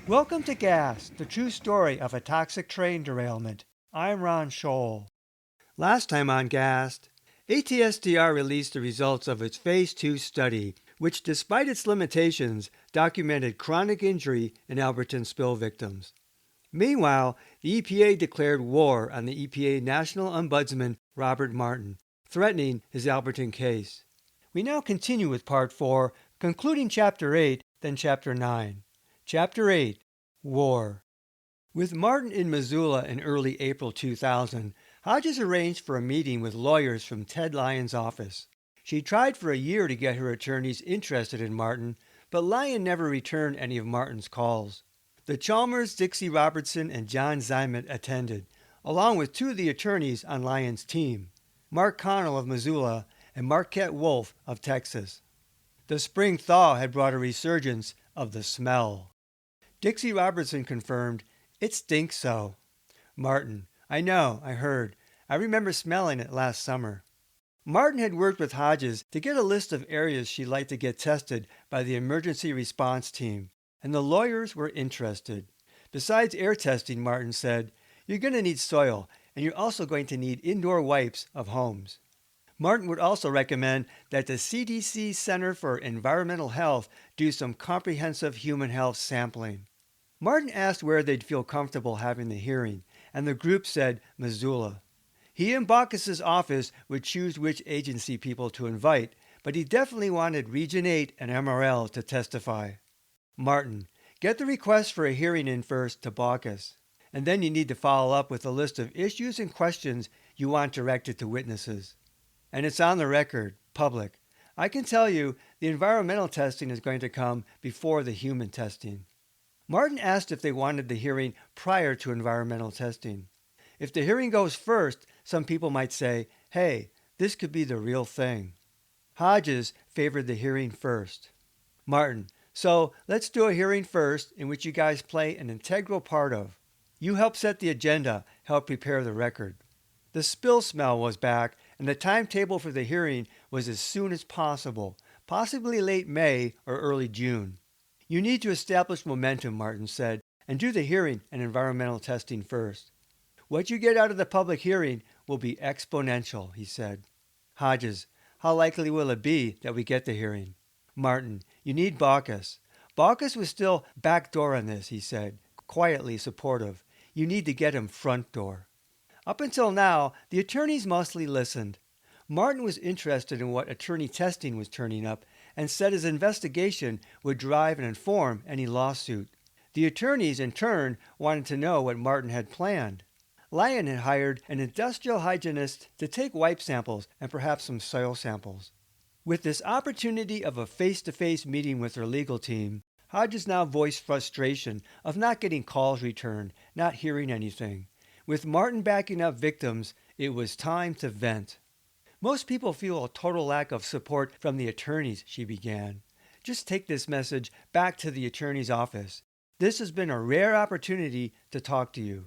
Welcome to Gas, the true story of a toxic train derailment. I'm Ron Scholl. Last time on Gas, ATSTR released the results of its Phase 2 study, which despite its limitations, documented chronic injury in Alberton spill victims. Meanwhile, the EPA declared war on the EPA National Ombudsman Bob Martin, threatening his Alberton case. We now continue with Part 4, concluding Chapter 8, then Chapter 9. Chapter 8, War. With Martin in Missoula in early April 2000, Hodges arranged for a meeting with lawyers from Ted Lyon's office. She tried for a year to get her attorneys interested in Martin, but Lyon never returned any of Martin's calls. The Chalmers, Dixie Robertson, and John Zimet attended, along with two of the attorneys on Lyon's team, Mark Connell of Missoula and Marquette Wolf of Texas. The spring thaw had brought a resurgence of the smell. Dixie Robertson confirmed, "It stinks so." Martin, "I know, I heard. I remember smelling it last summer." Martin had worked with Hodges to get a list of areas she'd like to get tested by the emergency response team, and the lawyers were interested. Besides air testing, Martin said, "You're going to need soil, and you're also going to need indoor wipes of homes." Martin would also recommend that the CDC Center for Environmental Health do some comprehensive human health sampling. Martin asked where they'd feel comfortable having the hearing, and the group said Missoula. He and Baucus's office would choose which agency people to invite, but he definitely wanted Region 8 and MRL to testify. Martin, "Get the request for a hearing in first to Baucus, and then you need to follow up with a list of issues and questions you want directed to witnesses. And it's on the record, public. I can tell you the environmental testing is going to come before the human testing." Martin asked if they wanted the hearing prior to environmental testing. If the hearing goes first, some people might say, "Hey, this could be the real thing." Hodges favored the hearing first. Martin, "So let's do a hearing first in which you guys play an integral part of. You help set the agenda, help prepare the record." The spill smell was back, and the timetable for the hearing was as soon as possible, possibly late May or early June. "You need to establish momentum," Martin said, "and do the hearing and environmental testing first. What you get out of the public hearing will be exponential," he said. Hodges, "How likely will it be that we get the hearing?" Martin, "You need Baucus." Baucus was still back door on this, he said, quietly supportive. "You need to get him front door." Up until now, the attorneys mostly listened. Martin was interested in what attorney testing was turning up and said his investigation would drive and inform any lawsuit. The attorneys, in turn, wanted to know what Martin had planned. Lyon had hired an industrial hygienist to take wipe samples and perhaps some soil samples. With this opportunity of a face-to-face meeting with her legal team, Hodges now voiced frustration of not getting calls returned, not hearing anything. With Martin backing up victims, it was time to vent. "Most people feel a total lack of support from the attorneys," she began. "Just take this message back to the attorney's office. This has been a rare opportunity to talk to you.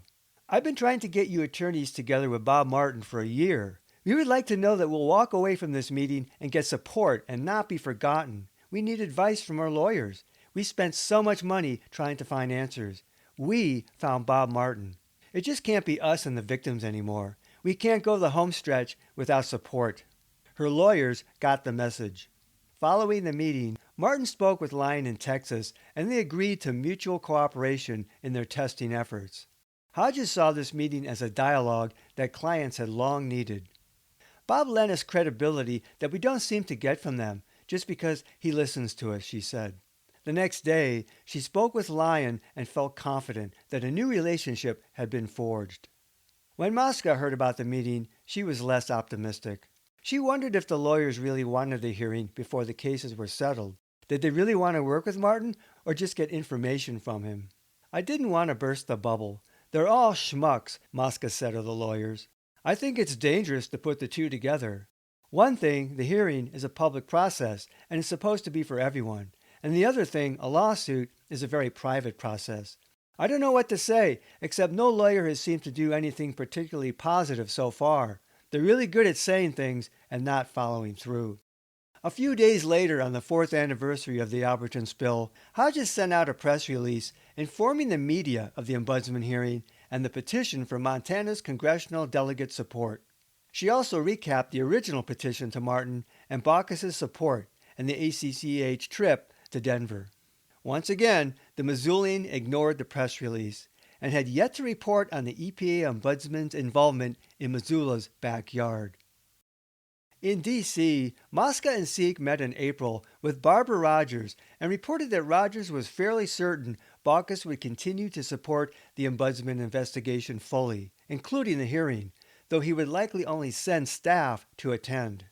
I've been trying to get you attorneys together with Bob Martin for a year. We would like to know that we'll walk away from this meeting and get support and not be forgotten. We need advice from our lawyers. We spent so much money trying to find answers. We found Bob Martin. It just can't be us and the victims anymore. We can't go the home stretch without support." Her lawyers got the message. Following the meeting, Martin spoke with Lyon in Texas, and they agreed to mutual cooperation in their testing efforts. Hodges saw this meeting as a dialogue that clients had long needed. "Bob lent us credibility that we don't seem to get from them, just because he listens to us," she said. The next day, she spoke with Lyon and felt confident that a new relationship had been forged. When Mosca heard about the meeting, she was less optimistic. She wondered if the lawyers really wanted the hearing before the cases were settled. Did they really want to work with Martin or just get information from him? "I didn't want to burst the bubble. They're all schmucks," Mosca said of the lawyers. "I think it's dangerous to put the two together. One thing, the hearing is a public process and it's supposed to be for everyone. And the other thing, a lawsuit, is a very private process. I don't know what to say, except no lawyer has seemed to do anything particularly positive so far. They're really good at saying things and not following through." A few days later, on the 4th anniversary of the Alberton spill, Hodges sent out a press release informing the media of the Ombudsman hearing and the petition for Montana's congressional delegate support. She also recapped the original petition to Martin and Baucus's support and the ACCH trip to Denver. Once again, the Missoulian ignored the press release and had yet to report on the EPA Ombudsman's involvement in Missoula's backyard. In D.C., Mosca and Seek met in April with Barbara Rogers and reported that Rogers was fairly certain Baucus would continue to support the Ombudsman investigation fully, including the hearing, though he would likely only send staff to attend.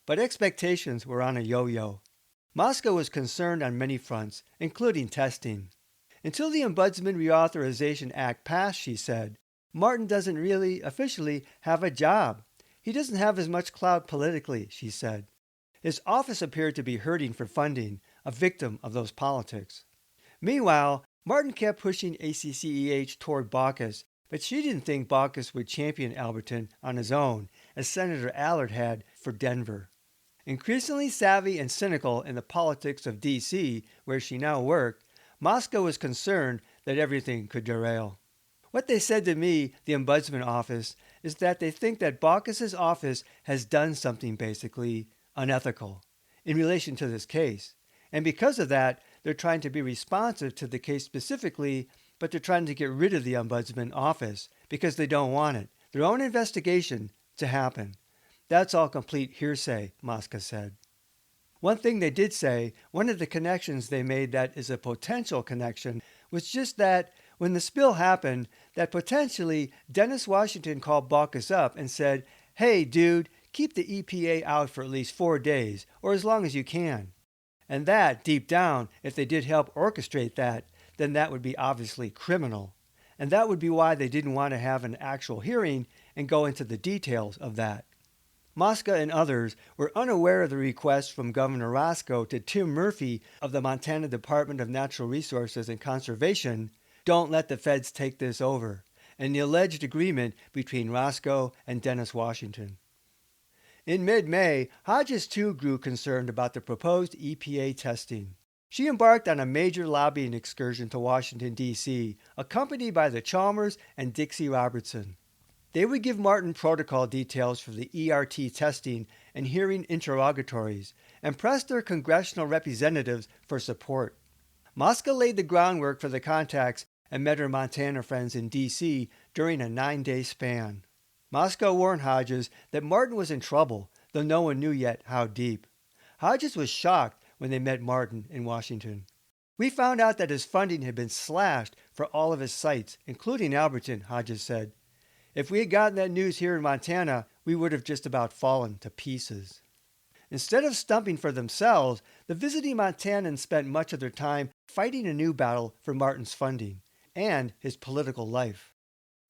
But expectations were on a yo-yo. Mosca was concerned on many fronts, including testing. Until the Ombudsman Reauthorization Act passed, she said, Martin doesn't really officially have a job. He doesn't have as much clout politically, she said. His office appeared to be hurting for funding, a victim of those politics. Meanwhile, Martin kept pushing ACCEH toward Baucus, but she didn't think Baucus would champion Alberton on his own, as Senator Allard had for Denver. Increasingly savvy and cynical in the politics of D.C., where she now worked, Mosca was concerned that everything could derail. What they said to me, the Ombudsman office, is that they think that Baucus's office has done something basically unethical in relation to this case. And because of that, they're trying to be responsive to the case specifically, but they're trying to get rid of the Ombudsman office because they don't want it, their own investigation, to happen. That's all complete hearsay, Mosca said. One thing they did say, one of the connections they made that is a potential connection, was just that when the spill happened, that potentially Dennis Washington called Baucus up and said, hey, dude, keep the EPA out for at least 4 days, or as long as you can. And that, deep down, if they did help orchestrate that, then that would be obviously criminal. And that would be why they didn't want to have an actual hearing and go into the details of that. Mosca and others were unaware of the request from Governor Roscoe to Tim Murphy of the Montana Department of Natural Resources and Conservation, don't let the feds take this over, and the alleged agreement between Roscoe and Dennis Washington. In mid-May, Hodges too grew concerned about the proposed EPA testing. She embarked on a major lobbying excursion to Washington, D.C., accompanied by the Chalmers and Dixie Robertson. They would give Martin protocol details for the ERT testing and hearing interrogatories, and press their congressional representatives for support. Mosca laid the groundwork for the contacts and met her Montana friends in D.C. during a 9-day span. Mosca warned Hodges that Martin was in trouble, though no one knew yet how deep. Hodges was shocked when they met Martin in Washington. We found out that his funding had been slashed for all of his sites, including Alberton, Hodges said. If we had gotten that news here in Montana, we would have just about fallen to pieces. Instead of stumping for themselves, the visiting Montanans spent much of their time fighting a new battle for Martin's funding and his political life.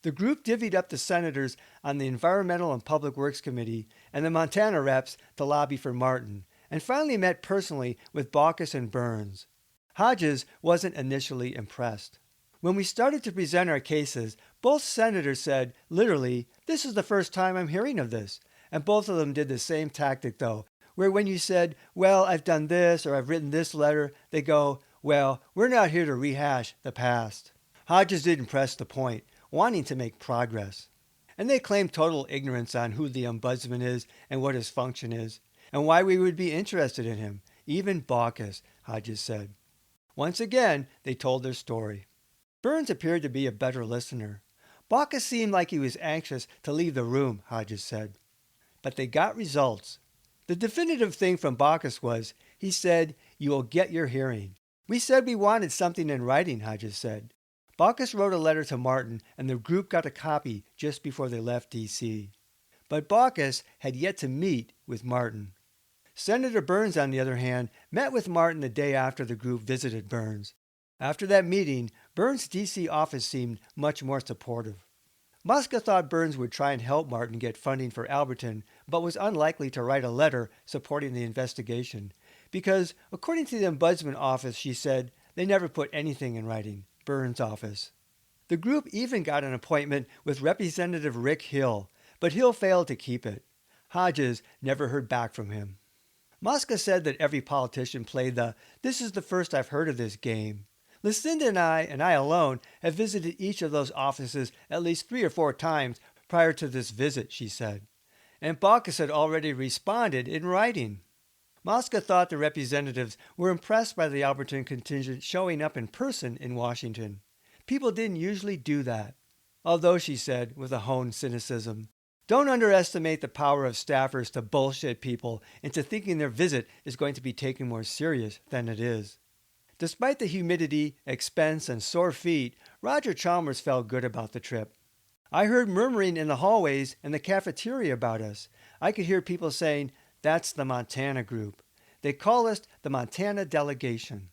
The group divvied up the senators on the Environmental and Public Works Committee and the Montana reps to lobby for Martin, and finally met personally with Baucus and Burns. Hodges wasn't initially impressed. When we started to present our cases, both senators said, literally, this is the first time I'm hearing of this. And both of them did the same tactic, though, where when you said, well, I've done this or I've written this letter, they go, well, we're not here to rehash the past. Hodges didn't press the point, wanting to make progress. And they claimed total ignorance on who the Ombudsman is and what his function is, and why we would be interested in him, even Baucus, Hodges said. Once again, they told their story. Burns appeared to be a better listener. Baucus seemed like he was anxious to leave the room, Hodges said. But they got results. The definitive thing from Baucus was, he said, you will get your hearing. We said we wanted something in writing, Hodges said. Baucus wrote a letter to Martin, and the group got a copy just before they left D.C. But Baucus had yet to meet with Martin. Senator Burns, on the other hand, met with Martin the day after the group visited Burns. After that meeting, Burns' D.C. office seemed much more supportive. Mosca thought Burns would try and help Martin get funding for Alberton, but was unlikely to write a letter supporting the investigation, because, according to the Ombudsman office, she said, they never put anything in writing, Burns' office. The group even got an appointment with Representative Rick Hill, but Hill failed to keep it. Hodges never heard back from him. Mosca said that every politician played the, this is the first I've heard of this game. Lucinda and I alone, have visited each of those offices at least 3 or 4 times prior to this visit, she said. And Baucus had already responded in writing. Mosca thought the representatives were impressed by the Alberton contingent showing up in person in Washington. People didn't usually do that. Although, she said, with a honed cynicism, don't underestimate the power of staffers to bullshit people into thinking their visit is going to be taken more serious than it is. Despite the humidity, expense, and sore feet, Roger Chalmers felt good about the trip. I heard murmuring in the hallways and the cafeteria about us. I could hear people saying, that's the Montana group. They call us the Montana delegation.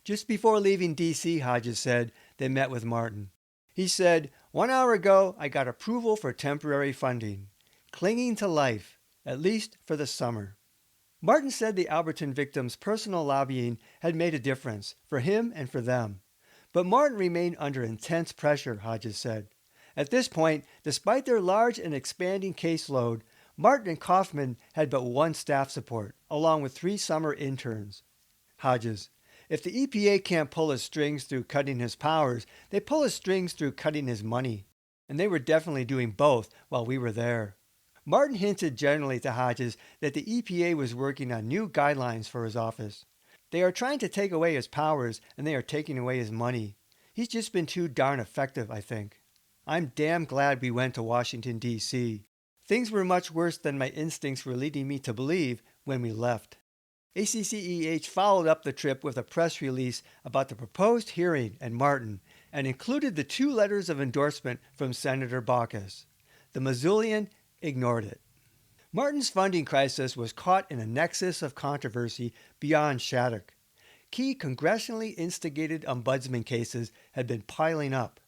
Just before leaving D.C., Hodges said, they met with Martin. He said, 1 hour ago, I got approval for temporary funding. Clinging to life, at least for the summer. Martin said the Alberton victims' personal lobbying had made a difference, for him and for them. But Martin remained under intense pressure, Hodges said. At this point, despite their large and expanding caseload, Martin and Kaufman had but one staff support, along with 3 summer interns. Hodges, if the EPA can't pull his strings through cutting his powers, they pull his strings through cutting his money. And they were definitely doing both while we were there. Martin hinted generally to Hodges that the EPA was working on new guidelines for his office. They are trying to take away his powers, and they are taking away his money. He's just been too darn effective, I think. I'm damn glad we went to Washington, D.C. Things were much worse than my instincts were leading me to believe when we left. ACCEH followed up the trip with a press release about the proposed hearing and Martin, and included the 2 letters of endorsement from Senator Baucus. The Missoulian ignored it. Martin's funding crisis was caught in a nexus of controversy beyond Shattuck. Key congressionally instigated ombudsman cases had been piling up.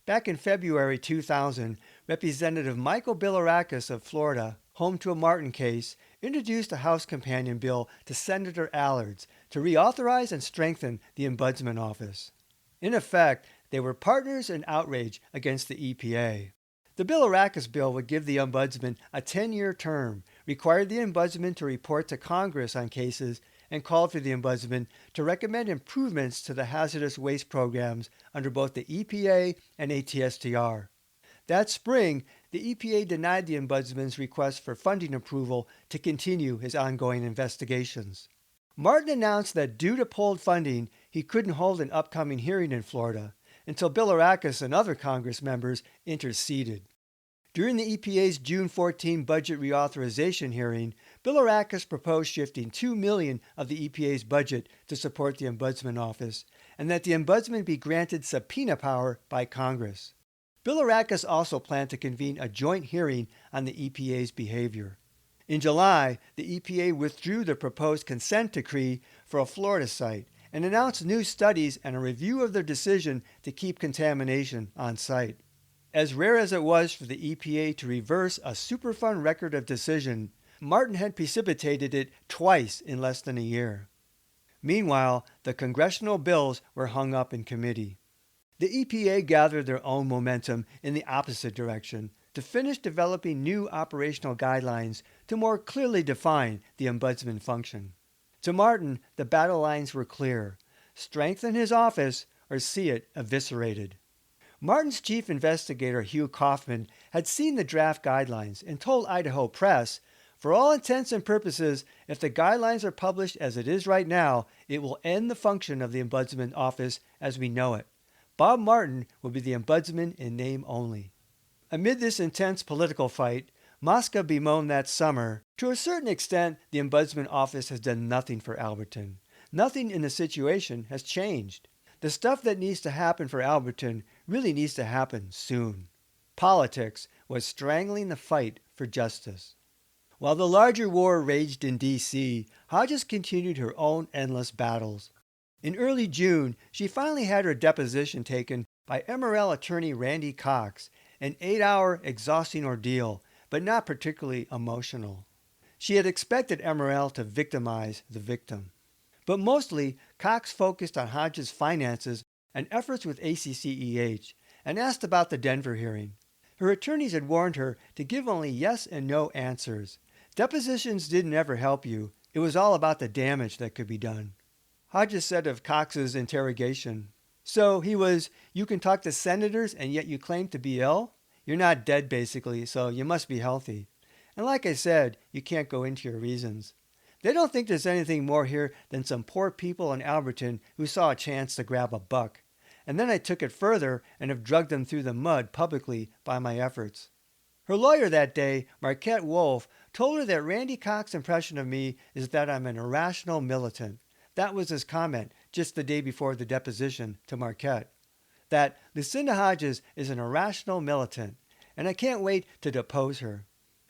Back in February 2000, Representative Michael Bilirakis of Florida, home to a Martin case, introduced a House companion bill to Senator Allard's to reauthorize and strengthen the Ombudsman Office. In effect, they were partners in outrage against the EPA. The Bilirakis bill would give the Ombudsman a 10-year term, required the Ombudsman to report to Congress on cases, and called for the Ombudsman to recommend improvements to the hazardous waste programs under both the EPA and ATSTR. That spring, the EPA denied the Ombudsman's request for funding approval to continue his ongoing investigations. Martin announced that due to pulled funding, he couldn't hold an upcoming hearing in Florida until Bilirakis and other Congress members interceded. During the EPA's June 14 budget reauthorization hearing, Bilirakis proposed shifting $2 million of the EPA's budget to support the Ombudsman Office, and that the Ombudsman be granted subpoena power by Congress. Bilirakis also planned to convene a joint hearing on the EPA's behavior. In July, the EPA withdrew the proposed consent decree for a Florida site and announced new studies and a review of their decision to keep contamination on site. As rare as it was for the EPA to reverse a Superfund record of decision, Martin had precipitated it twice in less than a year. Meanwhile, the congressional bills were hung up in committee. The EPA gathered their own momentum in the opposite direction to finish developing new operational guidelines to more clearly define the ombudsman function. To Martin, the battle lines were clear: strengthen his office or see it eviscerated. Martin's chief investigator, Hugh Kaufman, had seen the draft guidelines and told Idaho Press, for all intents and purposes, if the guidelines are published as it is right now, it will end the function of the Ombudsman Office as we know it. Bob Martin will be the Ombudsman in name only. Amid this intense political fight, Mosca bemoaned that summer, to a certain extent, the Ombudsman Office has done nothing for Alberton. Nothing in the situation has changed. The stuff that needs to happen for Alberton really needs to happen soon. Politics was strangling the fight for justice. While the larger war raged in D.C., Hodges continued her own endless battles. In early June, she finally had her deposition taken by MRL attorney Randy Cox, an 8-hour exhausting ordeal, but not particularly emotional. She had expected MRL to victimize the victim. But mostly, Cox focused on Hodges' finances and efforts with ACCEH, and asked about the Denver hearing. Her attorneys had warned her to give only yes and no answers. Depositions didn't ever help you. It was all about the damage that could be done. Hodges said of Cox's interrogation, So he was, you can talk to senators and yet you claim to be ill? You're not dead basically, so you must be healthy. And like I said, you can't go into your reasons. They don't think there's anything more here than some poor people in Alberton who saw a chance to grab a buck. And then I took it further and have drugged them through the mud publicly by my efforts. Her lawyer that day, Marquette Wolf, told her that Randy Cox's impression of me is that I'm an irrational militant. That was his comment just the day before the deposition to Marquette. That Lucinda Hodges is an irrational militant, and I can't wait to depose her.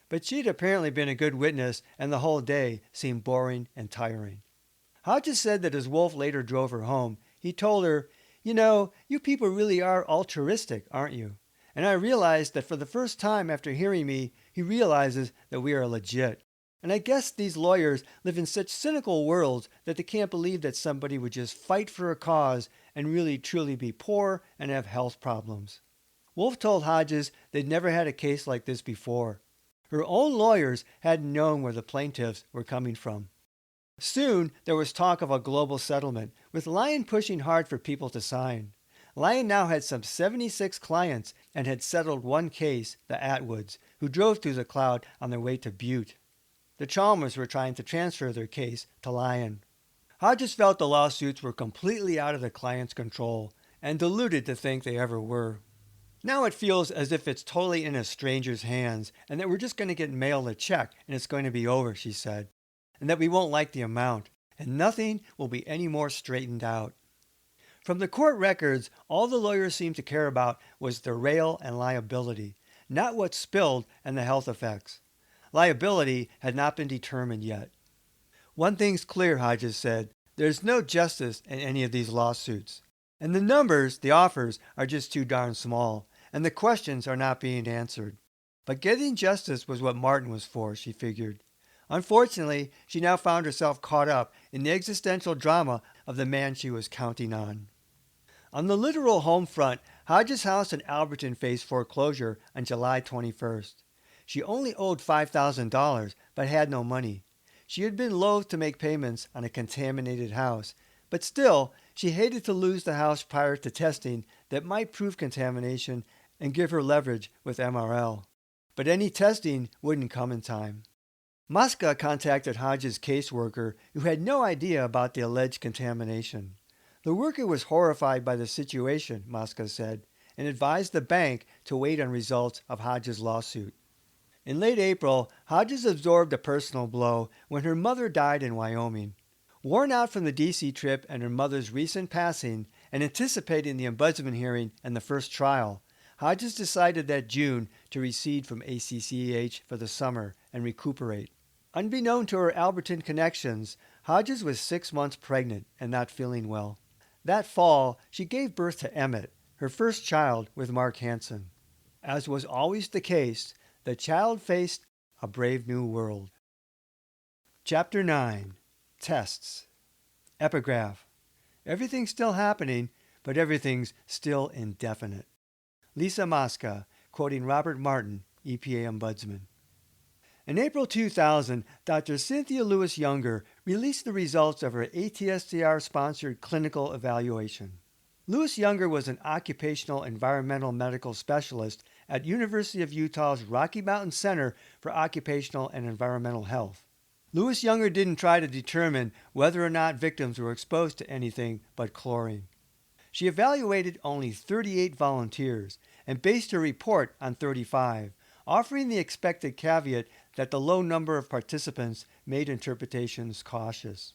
But she'd apparently been a good witness, and the whole day seemed boring and tiring. Hodges said that as Wolf later drove her home, he told her, "You know, you people really are altruistic, aren't you?" And I realized that for the first time after hearing me, he realizes that we are legit. And I guess these lawyers live in such cynical worlds that they can't believe that somebody would just fight for a cause and really truly be poor and have health problems. Wolf told Hodges they'd never had a case like this before. Her own lawyers hadn't known where the plaintiffs were coming from. Soon, there was talk of a global settlement, with Lyon pushing hard for people to sign. Lyon now had some 76 clients and had settled one case, the Atwoods, who drove through the cloud on their way to Butte. The Chalmers were trying to transfer their case to Lyon. Hodges felt the lawsuits were completely out of the client's control and deluded to think they ever were. Now it feels as if it's totally in a stranger's hands and that we're just going to get mailed a check and it's going to be over, she said, and that we won't like the amount and nothing will be any more straightened out. From the court records, all the lawyers seemed to care about was the rail and liability, not what spilled and the health effects. Liability had not been determined yet. One thing's clear, Hodges said. There's no justice in any of these lawsuits. And the numbers, the offers, are just too darn small, and the questions are not being answered. But getting justice was what Martin was for, she figured. Unfortunately, she now found herself caught up in the existential drama of the man she was counting on. On the literal home front, Hodges' house in Alberton faced foreclosure on July 21st. She only owed $5,000, but had no money. She had been loath to make payments on a contaminated house, but still, she hated to lose the house prior to testing that might prove contamination and give her leverage with MRL. But any testing wouldn't come in time. Mosca contacted Hodges' caseworker, who had no idea about the alleged contamination. The worker was horrified by the situation, Mosca said, and advised the bank to wait on results of Hodges' lawsuit. In late April, Hodges absorbed a personal blow when her mother died in Wyoming. Worn out from the D.C. trip and her mother's recent passing, and anticipating the ombudsman hearing and the first trial, Hodges decided that June to recede from ACCEH for the summer and recuperate. Unbeknown to her Alberton connections, Hodges was 6 months pregnant and not feeling well. That fall, she gave birth to Emmett, her first child with Mark Hansen. As was always the case, the child faced a brave new world. Chapter 9. Tests. Epigraph. Everything's still happening, but everything's still indefinite. Lisa Mosca, quoting Robert Martin, EPA Ombudsman. In April 2000, Dr. Cynthia Lewis-Younger released the results of her ATSTR-sponsored clinical evaluation. Lewis-Younger was an occupational environmental medical specialist at University of Utah's Rocky Mountain Center for Occupational and Environmental Health. Lewis-Younger didn't try to determine whether or not victims were exposed to anything but chlorine. She evaluated only 38 volunteers and based her report on 35, offering the expected caveat that the low number of participants made interpretations cautious.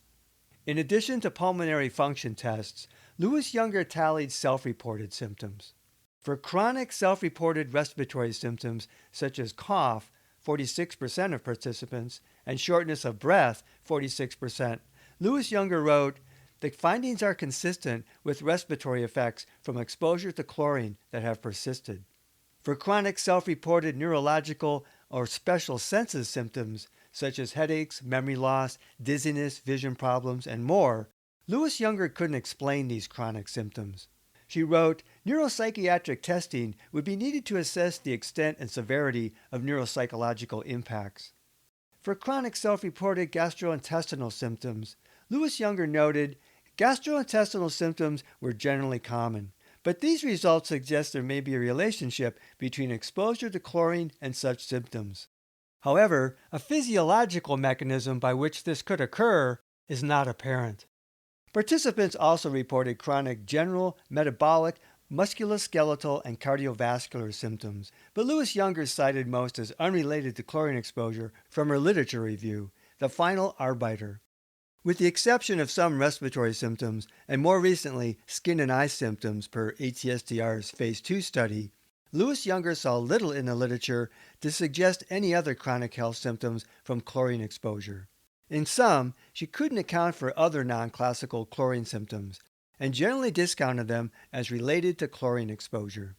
In addition to pulmonary function tests, Lewis-Younger tallied self-reported symptoms. For chronic self-reported respiratory symptoms such as cough, 46% of participants, and shortness of breath, 46%, Lewis-Younger wrote, "The findings are consistent with respiratory effects from exposure to chlorine that have persisted." For chronic self-reported neurological or special senses symptoms such as headaches, memory loss, dizziness, vision problems, and more, Lewis-Younger couldn't explain these chronic symptoms. She wrote, "Neuropsychiatric testing would be needed to assess the extent and severity of neuropsychological impacts." For chronic self-reported gastrointestinal symptoms, Lewis-Younger noted, Gastrointestinal symptoms were generally common, but these results suggest there may be a relationship between exposure to chlorine and such symptoms. However, a physiological mechanism by which this could occur is not apparent. Participants also reported chronic general, metabolic, musculoskeletal, and cardiovascular symptoms, but Lewis-Younger cited most as unrelated to chlorine exposure from her literature review, the final arbiter. With the exception of some respiratory symptoms, and more recently skin and eye symptoms per ATSTR's Phase 2 study, Lewis-Younger saw little in the literature to suggest any other chronic health symptoms from chlorine exposure. In some, she couldn't account for other non-classical chlorine symptoms, and generally discounted them as related to chlorine exposure.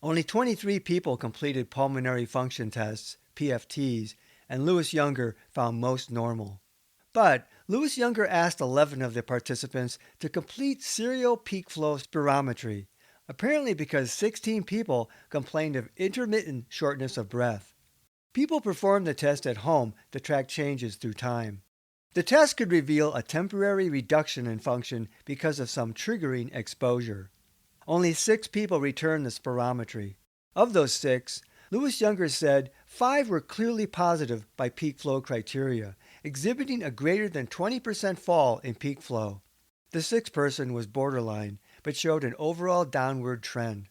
Only 23 people completed pulmonary function tests, PFTs, and Lewis-Younger found most normal. But Lewis-Younger asked 11 of the participants to complete serial peak flow spirometry, apparently because 16 people complained of intermittent shortness of breath. People performed the test at home to track changes through time. The test could reveal a temporary reduction in function because of some triggering exposure. Only 6 people returned the spirometry. Of those 6, Lewis-Younger said 5 were clearly positive by peak flow criteria, exhibiting a greater than 20% fall in peak flow. The 6th person was borderline, but showed an overall downward trend.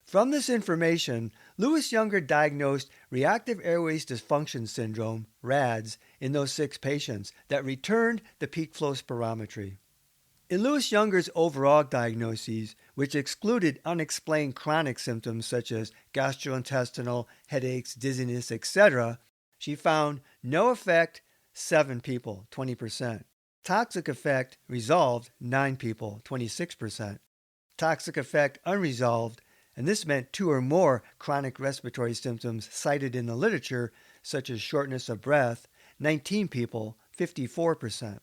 From this information, Lewis-Younger diagnosed reactive airways dysfunction syndrome, RADS, in those 6 patients that returned the peak flow spirometry. In Lewis-Younger's overall diagnoses, which excluded unexplained chronic symptoms such as gastrointestinal, headaches, dizziness, etc., she found no effect, 7 people, 20%. Toxic effect resolved, 9 people, 26%. Toxic effect unresolved, and this meant 2 or more chronic respiratory symptoms cited in the literature, such as shortness of breath, 19 people, 54%.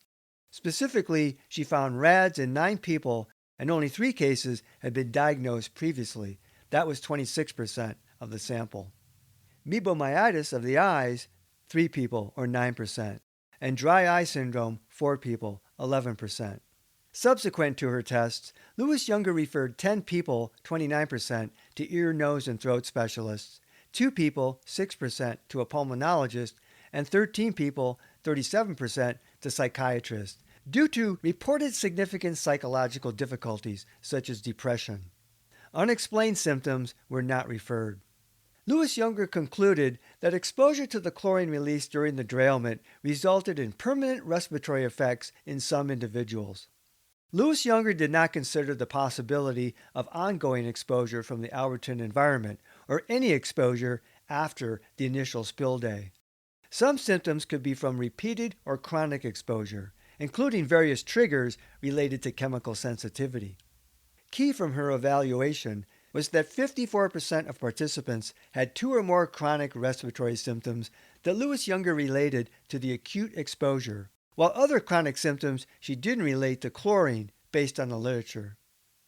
Specifically, she found RADS in 9 people, and only 3 cases had been diagnosed previously. That was 26% of the sample. Mebomyitis of the eyes, 3 people, or 9%, and dry eye syndrome, 4 people, 11%. Subsequent to her tests, Lewis-Younger referred 10 people, 29%, to ear, nose, and throat specialists, 2 people, 6%, to a pulmonologist, and 13 people, 37%, to psychiatrists, due to reported significant psychological difficulties such as depression. Unexplained symptoms were not referred. Lewis-Younger concluded that exposure to the chlorine released during the derailment resulted in permanent respiratory effects in some individuals. Lewis-Younger did not consider the possibility of ongoing exposure from the Alberton environment or any exposure after the initial spill day. Some symptoms could be from repeated or chronic exposure, including various triggers related to chemical sensitivity. Key from her evaluation was that 54% of participants had 2 or more chronic respiratory symptoms that Lewis-Younger related to the acute exposure, while other chronic symptoms she didn't relate to chlorine based on the literature.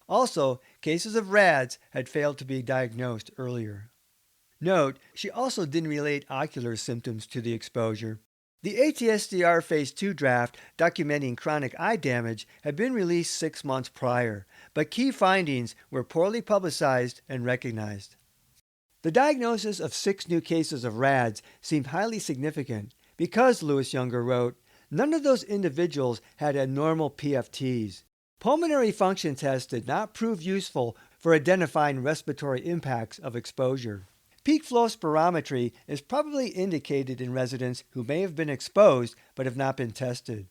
Also, cases of RADS had failed to be diagnosed earlier. Note, she also didn't relate ocular symptoms to the exposure. The ATSDR Phase 2 draft documenting chronic eye damage had been released 6 months prior, but key findings were poorly publicized and recognized. The diagnosis of 6 new cases of RADS seemed highly significant because, Lewis-Younger wrote, none of those individuals had abnormal PFTs. Pulmonary function tests did not prove useful for identifying respiratory impacts of exposure. Peak flow spirometry is probably indicated in residents who may have been exposed but have not been tested.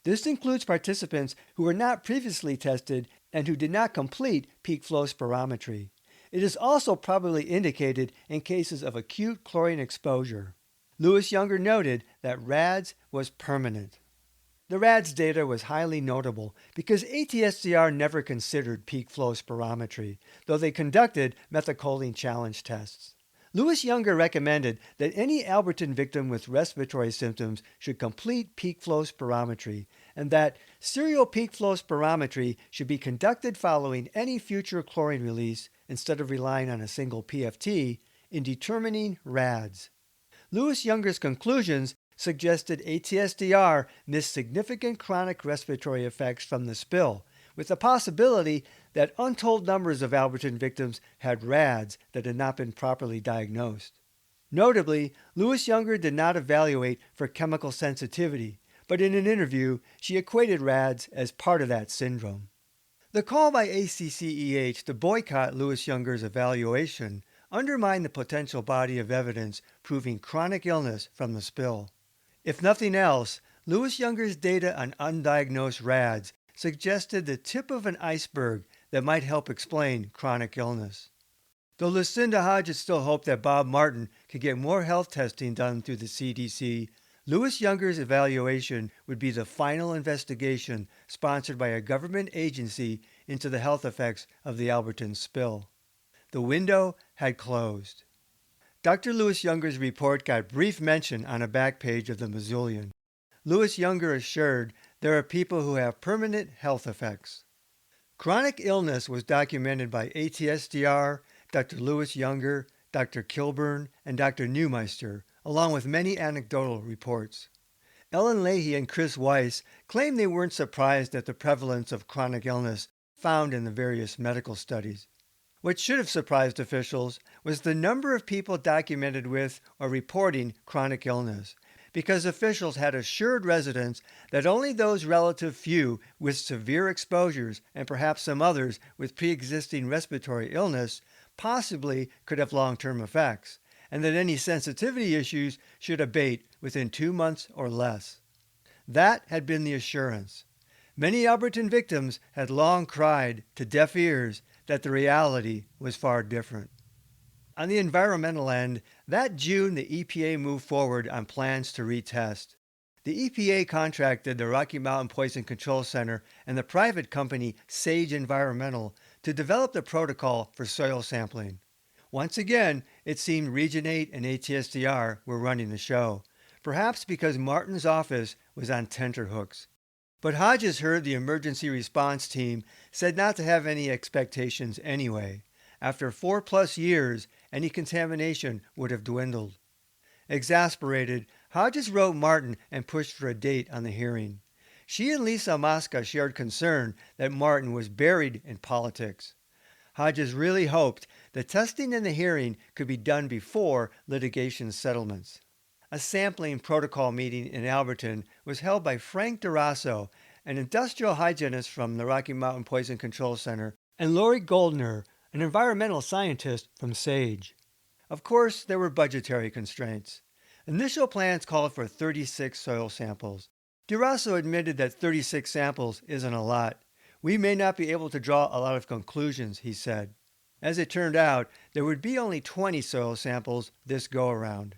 This includes participants who were not previously tested and who did not complete peak flow spirometry. It is also probably indicated in cases of acute chlorine exposure. Lewis-Younger noted that RADS was permanent. The RADS data was highly notable because ATSDR never considered peak flow spirometry, though they conducted methacholine challenge tests. Lewis-Younger recommended that any Alberton victim with respiratory symptoms should complete peak flow spirometry, and that serial peak flow spirometry should be conducted following any future chlorine release instead of relying on a single PFT in determining RADS. Lewis-Younger's conclusions suggested ATSDR missed significant chronic respiratory effects from the spill, with the possibility that untold numbers of Alberton victims had RADS that had not been properly diagnosed. Notably, Lewis-Younger did not evaluate for chemical sensitivity, but in an interview, she equated RADS as part of that syndrome. The call by ACCEH to boycott Lewis-Younger's evaluation undermined the potential body of evidence proving chronic illness from the spill. If nothing else, Lewis-Younger's data on undiagnosed RADS suggested the tip of an iceberg that might help explain chronic illness. Though Lucinda Hodges still hoped that Bob Martin could get more health testing done through the CDC, Lewis-Younger's evaluation would be the final investigation sponsored by a government agency into the health effects of the Alberton spill. The window had closed. Dr. Lewis-Younger's report got brief mention on a back page of the Missoulian. Lewis-Younger assured there are people who have permanent health effects. Chronic illness was documented by ATSDR, Dr. Lewis-Younger, Dr. Kilburn, and Dr. Neumeister, along with many anecdotal reports. Ellen Leahy and Chris Weiss claimed they weren't surprised at the prevalence of chronic illness found in the various medical studies. What should have surprised officials was the number of people documented with or reporting chronic illness, because officials had assured residents that only those relative few with severe exposures and perhaps some others with pre-existing respiratory illness possibly could have long-term effects, and that any sensitivity issues should abate within 2 months or less. That had been the assurance. Many Alberton victims had long cried to deaf ears that the reality was far different. On the environmental end, that June the EPA moved forward on plans to retest. The EPA contracted the Rocky Mountain Poison Control Center and the private company Sage Environmental to develop the protocol for soil sampling. Once again, it seemed Region 8 and ATSDR were running the show, perhaps because Martin's office was on tenterhooks. But Hodges heard the emergency response team said not to have any expectations anyway. After 4+ years, any contamination would have dwindled. Exasperated, Hodges wrote Martin and pushed for a date on the hearing. She and Lisa Mosca shared concern that Martin was buried in politics. Hodges really hoped the testing and the hearing could be done before litigation settlements. A sampling protocol meeting in Alberton was held by Frank DeRosso, an industrial hygienist from the Rocky Mountain Poison Control Center, and Lori Goldner, an environmental scientist from SAGE. Of course, there were budgetary constraints. Initial plans called for 36 soil samples. DeRosso admitted that 36 samples isn't a lot. We may not be able to draw a lot of conclusions, he said. As it turned out, there would be only 20 soil samples this go-around.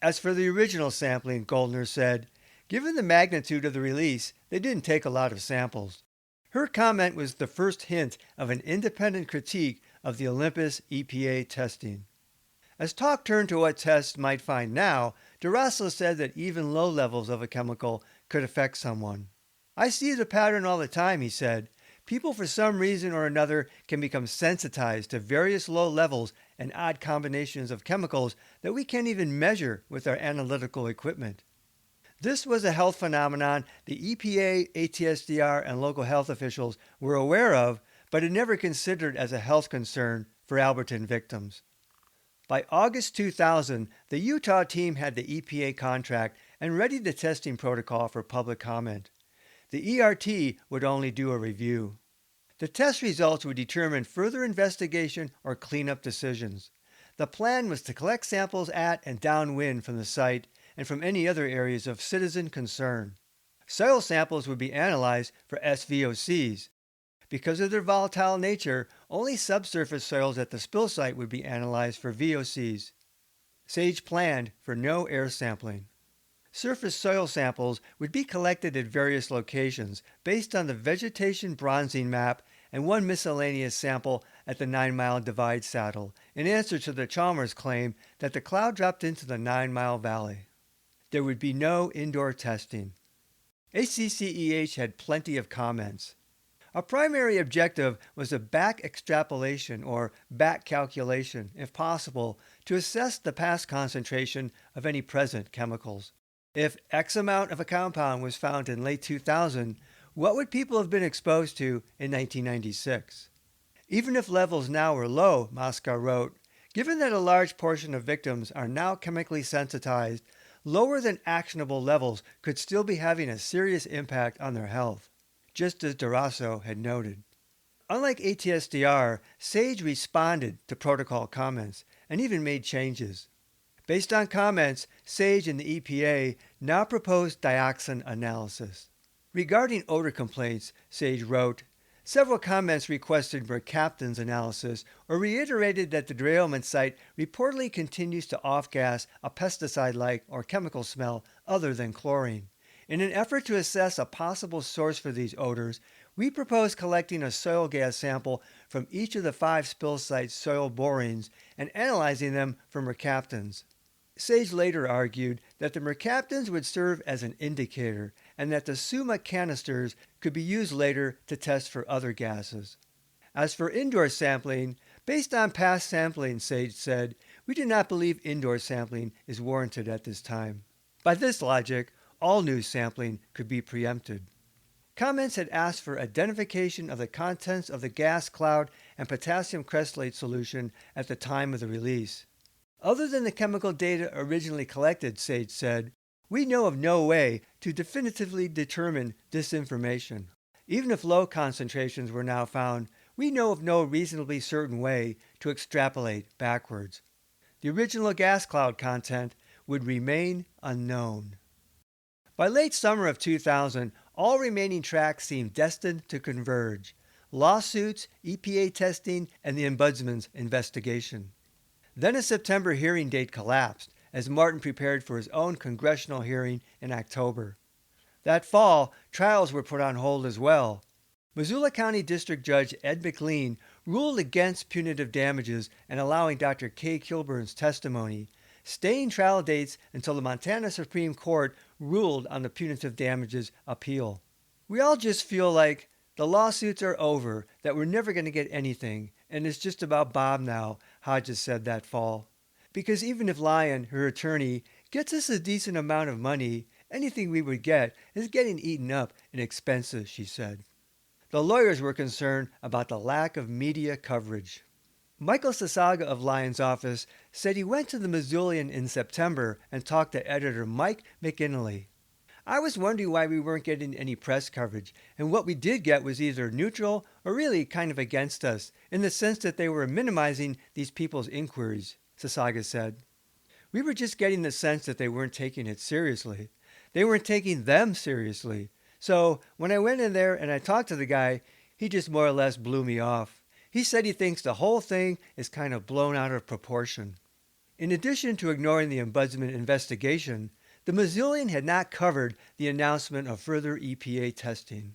As for the original sampling, Goldner said, given the magnitude of the release, they didn't take a lot of samples. Her comment was the first hint of an independent critique of the Olympus EPA testing. As talk turned to what tests might find now, DeRosso said that even low levels of a chemical could affect someone. I see the pattern all the time, he said. People for some reason or another can become sensitized to various low levels and odd combinations of chemicals that we can't even measure with our analytical equipment. This was a health phenomenon the EPA, ATSDR, and local health officials were aware of, but had never considered as a health concern for Alberton victims. By August 2000, the Utah team had the EPA contract and readied the testing protocol for public comment. The ERT would only do a review. The test results would determine further investigation or cleanup decisions. The plan was to collect samples at and downwind from the site and from any other areas of citizen concern. Soil samples would be analyzed for SVOCs. Because of their volatile nature, only subsurface soils at the spill site would be analyzed for VOCs. SAGE planned for no air sampling. Surface soil samples would be collected at various locations based on the vegetation bronzing map and one miscellaneous sample at the 9 Mile Divide saddle in answer to the Chalmers claim that the cloud dropped into the 9 Mile Valley. There would be no indoor testing. ACCEH had plenty of comments. A primary objective was a back extrapolation or back calculation, if possible, to assess the past concentration of any present chemicals. If X amount of a compound was found in late 2000, what would people have been exposed to in 1996? Even if levels now are low, Moscow wrote, given that a large portion of victims are now chemically sensitized, lower than actionable levels could still be having a serious impact on their health, just as Durasso had noted. Unlike ATSDR, SAGE responded to protocol comments and even made changes. Based on comments, SAGE and the EPA now propose dioxin analysis. Regarding odor complaints, SAGE wrote, several comments requested mercaptan's analysis or reiterated that the derailment site reportedly continues to off-gas a pesticide-like or chemical smell other than chlorine. In an effort to assess a possible source for these odors, we propose collecting a soil gas sample from each of the 5 spill site soil borings and analyzing them for mercaptans. SAGE later argued that the mercaptans would serve as an indicator and that the SUMA canisters could be used later to test for other gases. As for indoor sampling, based on past sampling, SAGE said, we do not believe indoor sampling is warranted at this time. By this logic, all new sampling could be preempted. Comments had asked for identification of the contents of the gas cloud and potassium cresylate solution at the time of the release. Other than the chemical data originally collected, SAGE said, we know of no way to definitively determine this information. Even if low concentrations were now found, we know of no reasonably certain way to extrapolate backwards. The original gas cloud content would remain unknown. By late summer of 2000, all remaining tracks seemed destined to converge: lawsuits, EPA testing, and the Ombudsman's investigation. Then a September hearing date collapsed as Martin prepared for his own congressional hearing in October. That fall, trials were put on hold as well. Missoula County District Judge Ed McLean ruled against punitive damages and allowing Dr. Kay Kilburn's testimony, staying trial dates until the Montana Supreme Court ruled on the punitive damages appeal. We all just feel like the lawsuits are over, that we're never going to get anything, and it's just about Bob now, Hodges said that fall. Because even if Lyon, her attorney, gets us a decent amount of money, anything we would get is getting eaten up in expenses, she said. The lawyers were concerned about the lack of media coverage. Michael Sasaga of Lyon's office said he went to the Missoulian in September and talked to editor Mike McInally. I was wondering why we weren't getting any press coverage, and what we did get was either neutral or really kind of against us, in the sense that they were minimizing these people's inquiries, Sasaga said. We were just getting the sense that they weren't taking it seriously. They weren't taking them seriously. So when I went in there and I talked to the guy, he just more or less blew me off. He said he thinks the whole thing is kind of blown out of proportion. In addition to ignoring the Ombudsman investigation, the Missoulian had not covered the announcement of further EPA testing.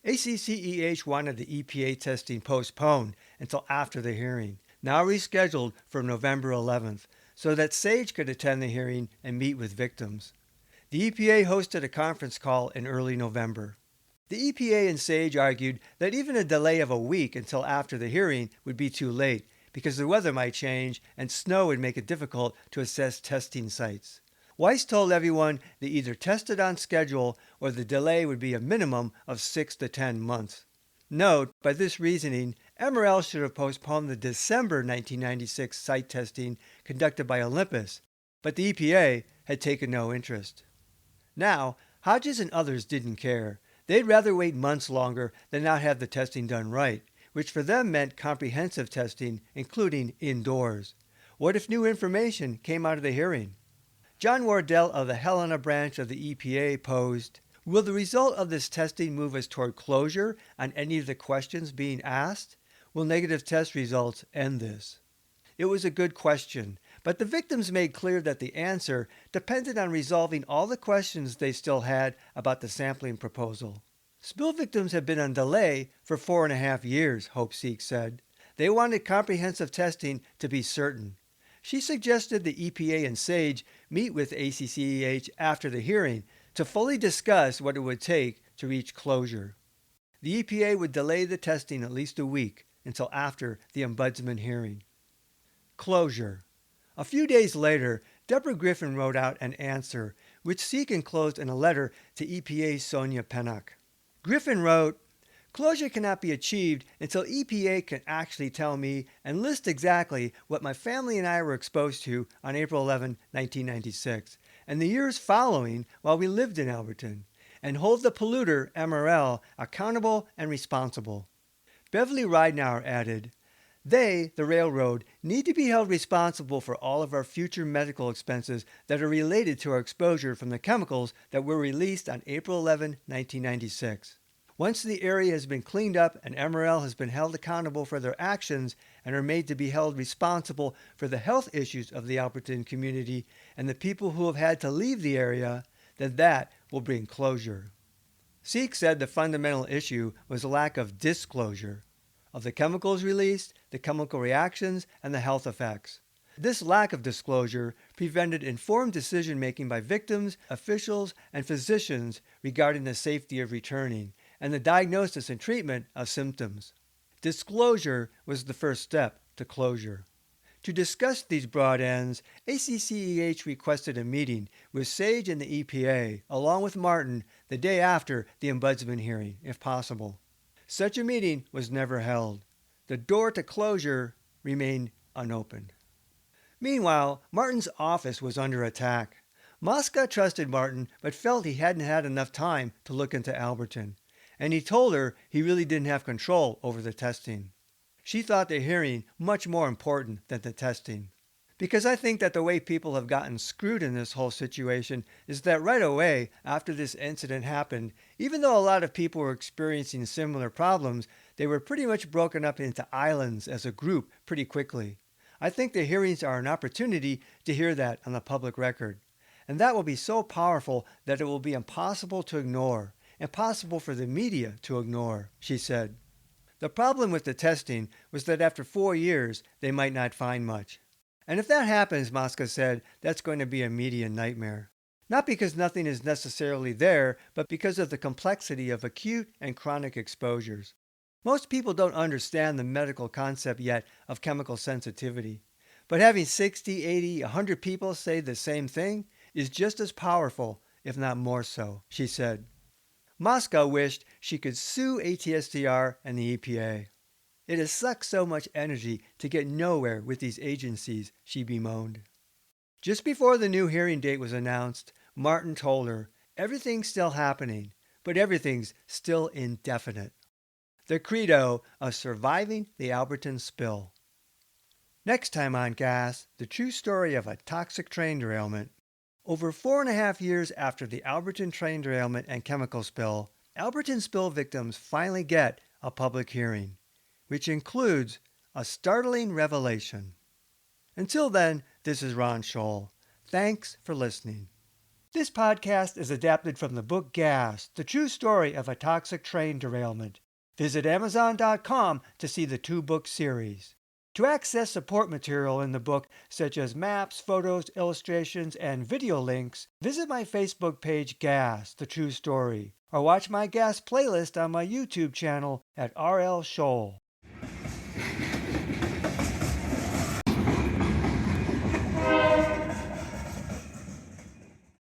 ACCEH wanted the EPA testing postponed until after the hearing, now rescheduled for November 11th, so that SAGE could attend the hearing and meet with victims. The EPA hosted a conference call in early November. The EPA and SAGE argued that even a delay of a week until after the hearing would be too late because the weather might change and snow would make it difficult to assess testing sites. Weiss told everyone they either tested on schedule or the delay would be a minimum of 6 to 10 months. Note, by this reasoning, MRL should have postponed the December 1996 site testing conducted by Olympus, but the EPA had taken no interest. Now, Hodges and others didn't care. They'd rather wait months longer than not have the testing done right, which for them meant comprehensive testing, including indoors. What if new information came out of the hearing? John Wardell of the Helena branch of the EPA posed, will the result of this testing move us toward closure on any of the questions being asked? Will negative test results end this? It was a good question, but the victims made clear that the answer depended on resolving all the questions they still had about the sampling proposal. Spill victims have been on delay for 4.5 years, Hope Seek said. They wanted comprehensive testing to be certain. She suggested the EPA and SAGE meet with ACCEH after the hearing to fully discuss what it would take to reach closure. The EPA would delay the testing at least a week until after the Ombudsman hearing. Closure. A few days later, Deborah Griffin wrote out an answer which Seek enclosed in a letter to EPA Sonia Pennock. Griffin wrote, "Closure cannot be achieved until EPA can actually tell me and list exactly what my family and I were exposed to on April 11, 1996, and the years following while we lived in Alberton, and hold the polluter, MRL, accountable and responsible." Beverly Ridenour added, "They, the railroad, need to be held responsible for all of our future medical expenses that are related to our exposure from the chemicals that were released on April 11, 1996. Once the area has been cleaned up and MRL has been held accountable for their actions and are made to be held responsible for the health issues of the Alberton community and the people who have had to leave the area, then that will bring closure." Seek said the fundamental issue was a lack of disclosure of the chemicals released, the chemical reactions, and the health effects. This lack of disclosure prevented informed decision-making by victims, officials, and physicians regarding the safety of returning and the diagnosis and treatment of symptoms. Disclosure was the first step to closure. To discuss these broad ends, ACCEH requested a meeting with Sage and the EPA, along with Martin, the day after the Ombudsman hearing, if possible. Such a meeting was never held. The door to closure remained unopened. Meanwhile, Martin's office was under attack. Mosca trusted Martin, but felt he hadn't had enough time to look into Alberton, and he told her he really didn't have control over the testing. She thought the hearing much more important than the testing. Because I think that the way people have gotten screwed in this whole situation is that right away after this incident happened, even though a lot of people were experiencing similar problems, they were pretty much broken up into islands as a group pretty quickly. I think the hearings are an opportunity to hear that on the public record. And that will be so powerful that it will be impossible to ignore, impossible for the media to ignore, she said. The problem with the testing was that after 4 years, they might not find much. And if that happens, Mosca said, that's going to be a media nightmare. Not because nothing is necessarily there, but because of the complexity of acute and chronic exposures. Most people don't understand the medical concept yet of chemical sensitivity. But having 60, 80, 100 people say the same thing is just as powerful, if not more so, she said. Mosca wished she could sue ATSTR and the EPA. It has sucked so much energy to get nowhere with these agencies, she bemoaned. Just before the new hearing date was announced, Martin told her, everything's still happening, but everything's still indefinite. The credo of surviving the Alberton spill. Next time on Gas, the true story of a toxic train derailment. Over 4.5 years after the Alberton train derailment and chemical spill, Alberton spill victims finally get a public hearing, which includes a startling revelation. Until then, this is Ron Scholl. Thanks for listening. This podcast is adapted from the book Gas, the true story of a toxic train derailment. Visit Amazon.com to see the 2-book series. To access support material in the book, such as maps, photos, illustrations, and video links, visit my Facebook page Gas, the true story, or watch my Gas playlist on my YouTube channel at RL Scholl.